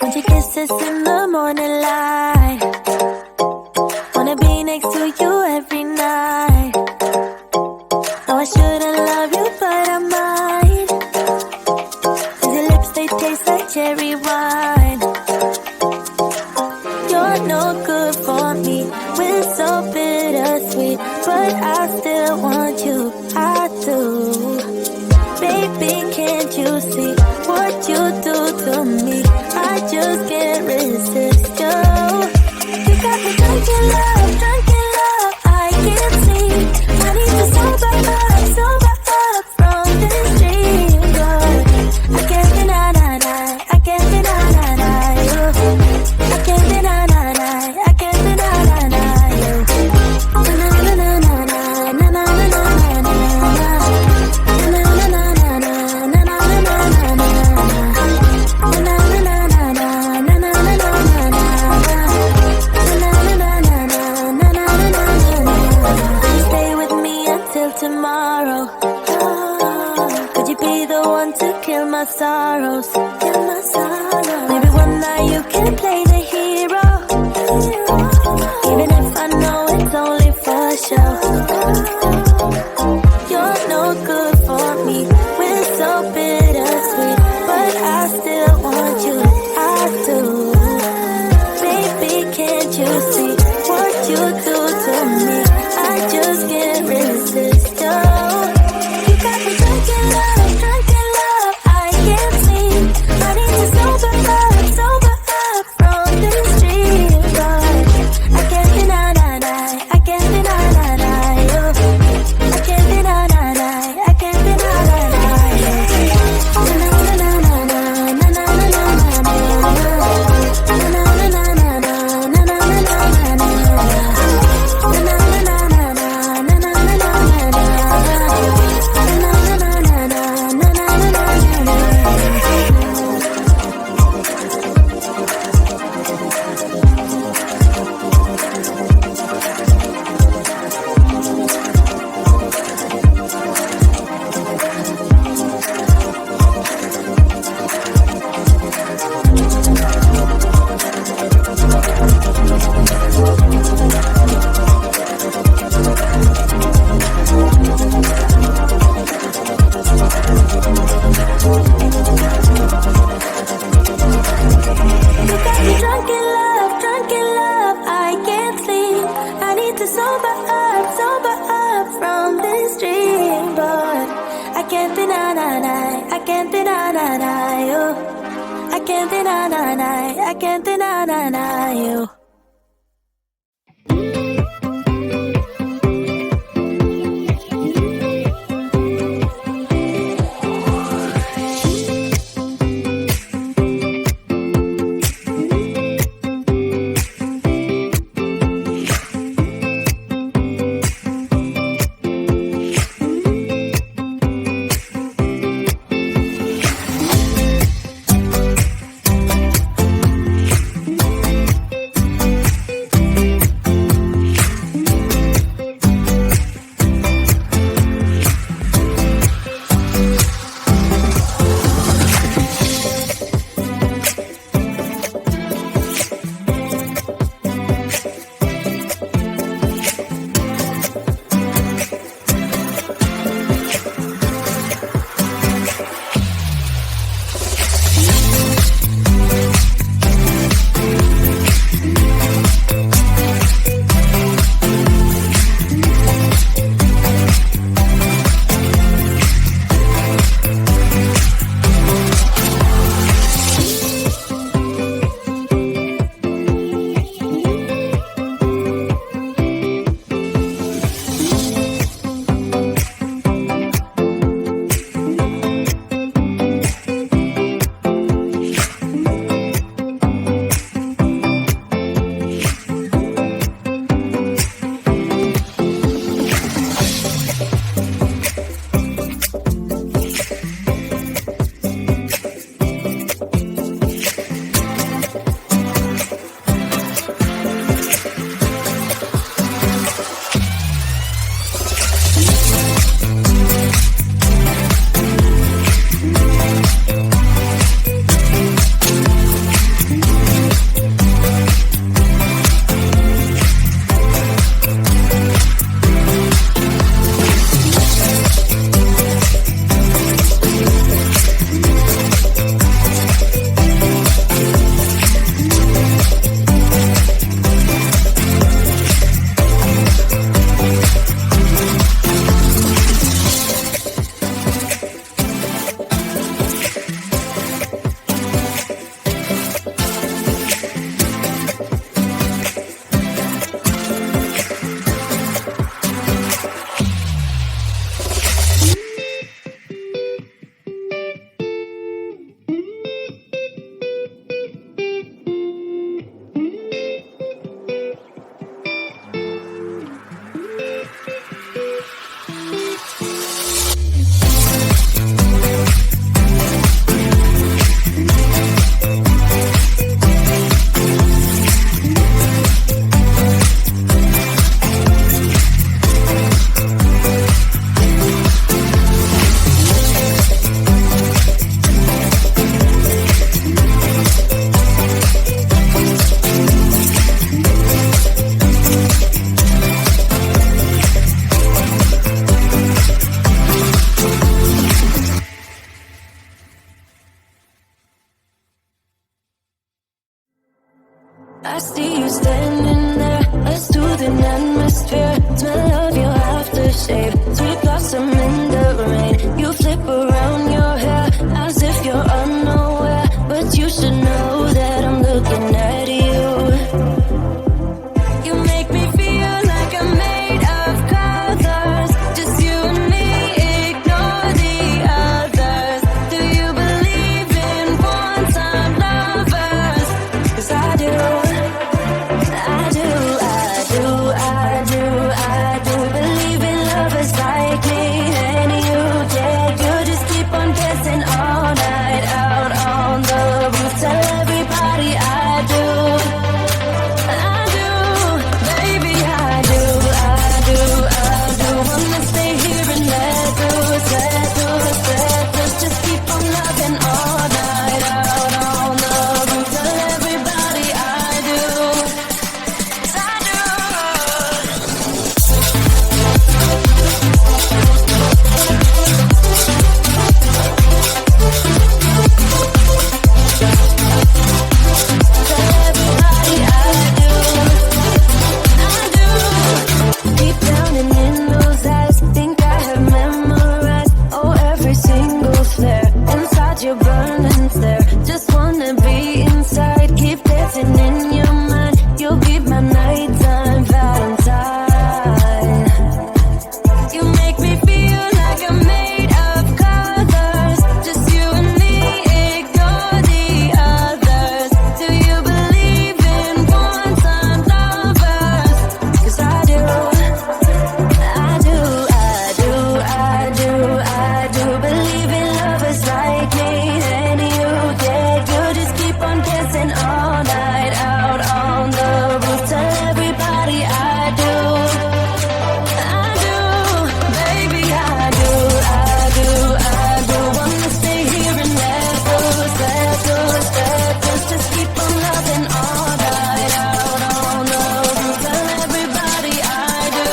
Want your kisses in the morning light. Wanna be next to you every night. No, I shouldn't love you, but I might. 'Cause your lips, they taste like cherry wine. You're no good for me, we're so bittersweet, but I still want you, I do. Baby, can't you see what you do to me? I just can't resist you. You got me drunk in love, I can't sleep. I need to sober up from this dream, girl. I can't deny, I can't deny you. I can't deny, I can't deny you. Na na na na na na na na na na. Na na na na na na na na na. Stay with me until tomorrow. Could you be the one to kill my sorrows? Maybe one night you can play the hero, even if I know it's only for show. You're no good for me, we're so bittersweet, but I still want you, I do. Baby, can't you see what you do to me? I just can't resist you. You got me drunk in love, I can't sleep. I need to sober up from this dream, but I can't deny, I can't deny you. I can't deny, I can't deny you. Na na na na na na na na na. Na na na na na na na na na. You got me drunk in love, I can't sleep. I need to sober up from this dream, but I can't deny, I can't deny you. I can't deny, I can't deny you. I see you standing there, a soothing atmosphere. Smell of your aftershave, sweet blossom in the rain. You flip around your hair as if you're unaware, but you should know that I'm looking at you. You make me feel like I'm made of colors, just you and me, ignore the others. Do you believe in one-time lovers? 'Cause I do. I do believe in lovers like me and you. Yeah, you just keep on dancing all night out on the roof. Tell everybody I do, baby, I do. Wanna stay here and let loose. Just keep on loving all night out on the roof. Tell everybody I do. Deep down and in those eyes, think I have memorized, oh, every single flare inside your burning stare. Just wanna be inside, keep dancing in your mind. You'll be my nighttime Valentine. You make me feel like I'm made of colors, just you and me, ignore the others. Do you believe in one-time lovers? 'Cause I do. I do believe in lovers like me and you. Yeah, you just keep on dancing all night out on the roof. Tell everybody I do, baby, I do. Wanna stay here and let loose. Just keep on loving all night out on the roof. Tell everybody I do.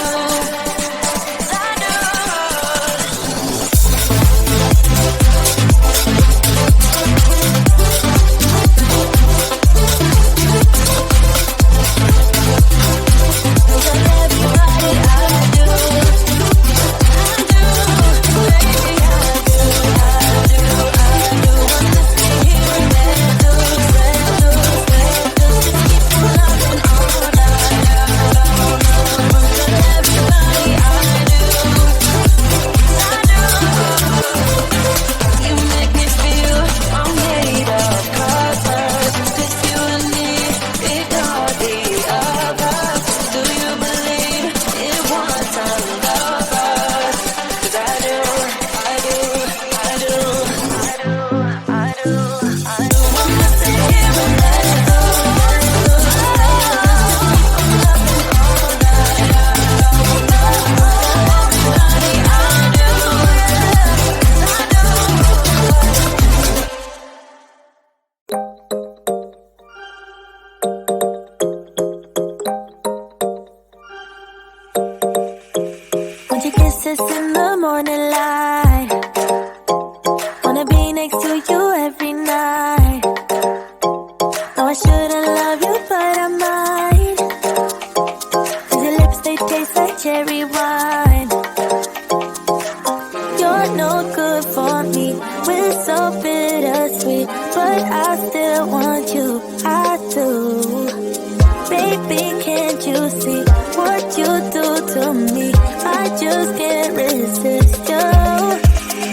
Want your kisses in the morning light. Wanna be next to you every night. No, I shouldn't love you, but I might. 'Cause your lips, they taste like cherry wine. You're no good for me, we're so bittersweet, but I still want you, I do. Baby, can't you see what you do to me? I just can't resist you.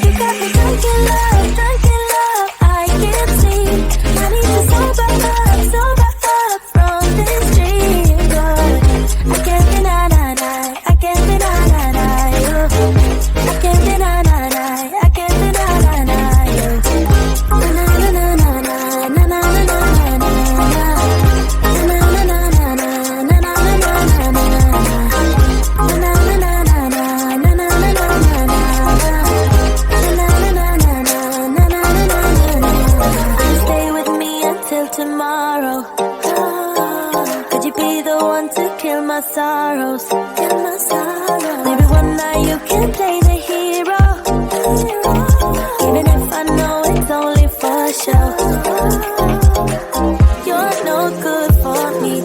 You got me drunk in love, I can't see. I need to sober up from this dream, girl. I can't deny you. I can't deny you. Na na na na na na na na na na. Tomorrow, could you be the one to kill my sorrows? Maybe one night you can play the hero, even if I know it's only for show. You're no good for me,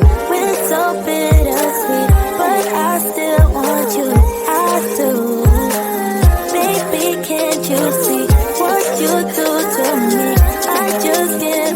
skin.